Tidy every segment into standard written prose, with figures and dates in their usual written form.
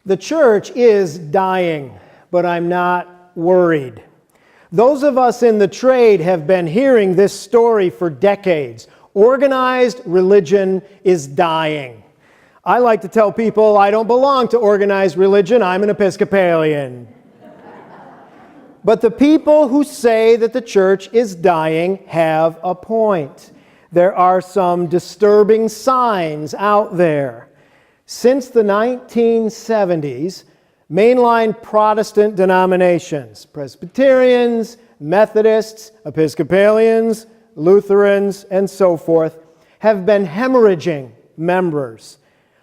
The church is dying, but I'm not worried. Those of us in the trade have been hearing this story for decades. Organized religion is dying. I like to tell people I don't belong to organized religion, I'm an Episcopalian. But the people who say that the church is dying have a point. There are some disturbing signs out there. Since the 1970s, mainline Protestant denominations, Presbyterians, Methodists, Episcopalians, Lutherans, and so forth, have been hemorrhaging members.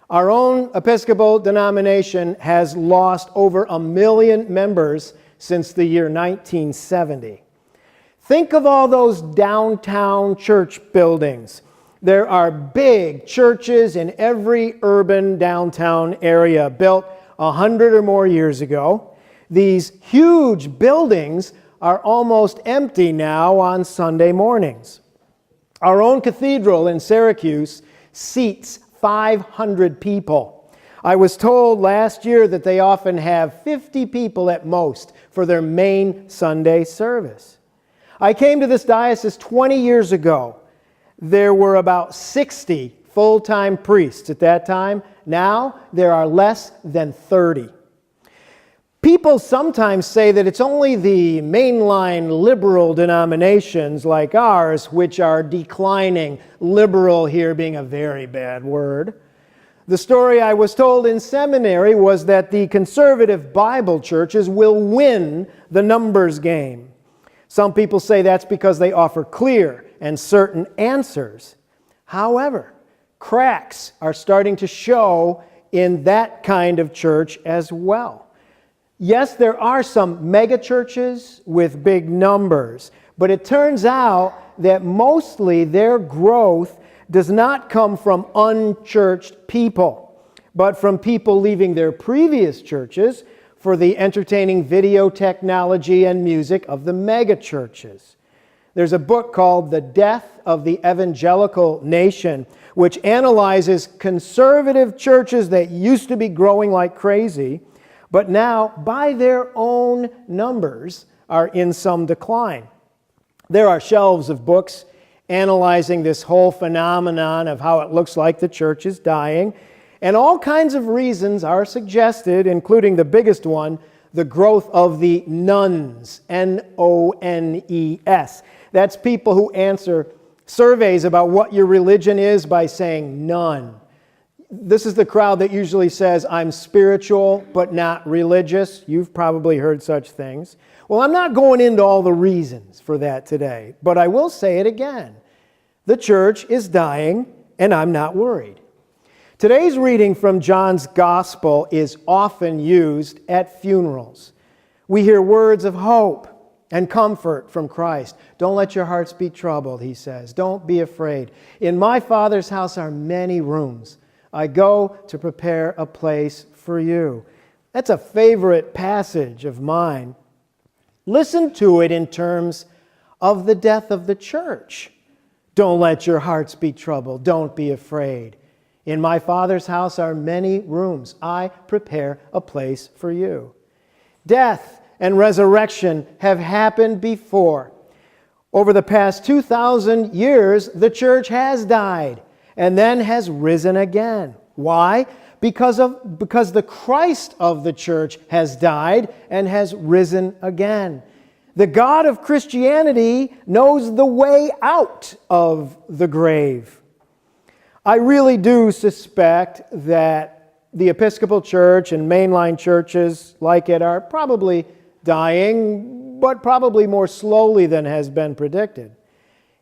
Our own Episcopal denomination has lost over 1 million members since the year 1970. Think of all those downtown church buildings. There are big churches in every urban downtown area built 100 or more years ago. These huge buildings are almost empty now on Sunday mornings. Our own cathedral in Syracuse seats 500 people. I was told last year that they often have 50 people at most for their main Sunday service. I came to this diocese 20 years ago. There were about 60 full-time priests at that time. Now there are less than 30. People sometimes say that it's only the mainline liberal denominations like ours which are declining, liberal here being a very bad word. The story I was told in seminary was that the conservative Bible churches will win the numbers game. Some people say that's because they offer clear and certain answers. However, cracks are starting to show in that kind of church as well. Yes, there are some mega churches with big numbers, but it turns out that mostly their growth does not come from unchurched people, but from people leaving their previous churches for the entertaining video technology and music of the mega churches. There's a book called The Death of the Evangelical Nation, which analyzes conservative churches that used to be growing like crazy, but now, by their own numbers, are in some decline. There are shelves of books analyzing this whole phenomenon of how it looks like the church is dying, and all kinds of reasons are suggested, including the biggest one, the growth of the nones, N-O-N-E-S. That's people who answer surveys about what your religion is by saying none. This is the crowd that usually says, I'm spiritual but not religious. You've probably heard such things. Well, I'm not going into all the reasons for that today, but I will say it again. The church is dying, and I'm not worried. Today's reading from John's Gospel is often used at funerals. We hear words of hope and comfort from Christ. Don't let your hearts be troubled, he says. Don't be afraid. In my Father's house are many rooms. I go to prepare a place for you. That's a favorite passage of mine. Listen to it in terms of the death of the church. Don't let your hearts be troubled. Don't be afraid. In my Father's house are many rooms. I prepare a place for you. Death and resurrection have happened before. Over the past 2,000 years, the church has died and then has risen again. Why? Because the Christ of the church has died and has risen again. The God of Christianity knows the way out of the grave. I really do suspect that the Episcopal Church and mainline churches like it are probably dying, but probably more slowly than has been predicted.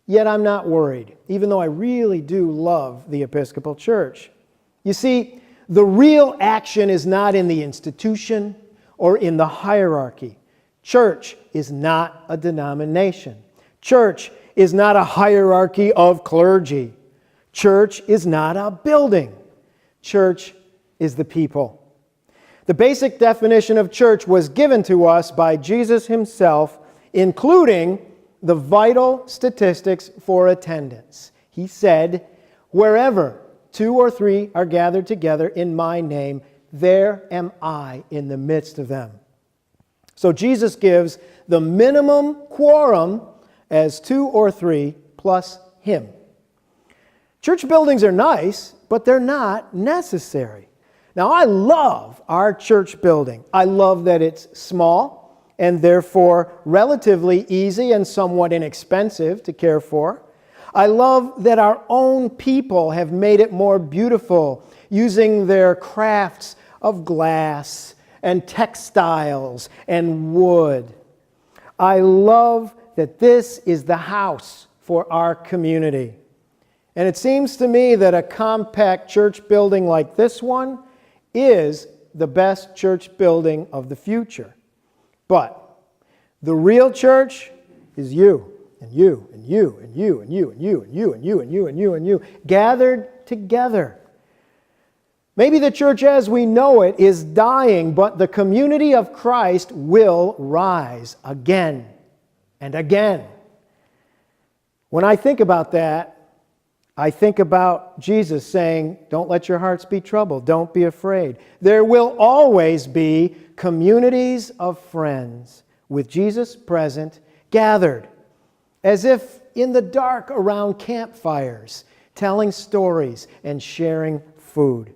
Yet I'm not worried, even though I really do love the Episcopal Church. You see, the real action is not in the institution or in the hierarchy. Church is not a denomination. Church is not a hierarchy of clergy. Church is not a building. Church is the people. The basic definition of church was given to us by Jesus himself, including the vital statistics for attendance. He said, "Wherever 2 or 3 are gathered together in my name, there am I in the midst of them. So Jesus gives the minimum quorum as 2 or 3 plus him. Church buildings are nice, but they're not necessary. Now, I love our church building. I love that it's small and therefore relatively easy and somewhat inexpensive to care for. I love that our own people have made it more beautiful using their crafts of glass and textiles and wood. I love that this is the house for our community. And it seems to me that a compact church building like this one is the best church building of the future. But the real church is you, and you, and you, and you, and you, and you, and you, and you, and you, and you, and you, gathered together. Maybe the church as we know it is dying, but the community of Christ will rise again and again. When I think about that, I think about Jesus saying, don't let your hearts be troubled. Don't be afraid. There will always be communities of friends with Jesus present, gathered, as if in the dark around campfires, telling stories and sharing food.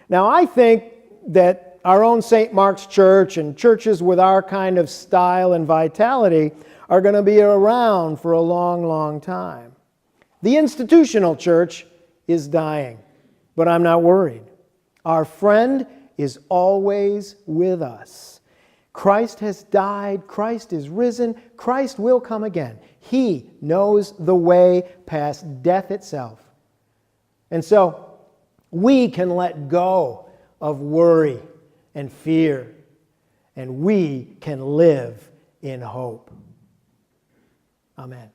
Now, I think that our own St. Mark's Church and churches with our kind of style and vitality are going to be around for a long, long time. The institutional church is dying, but I'm not worried. Our friend is always with us. Christ has died. Christ is risen. Christ will come again. He knows the way past death itself. And so we can let go of worry and fear, and we can live in hope. Amen.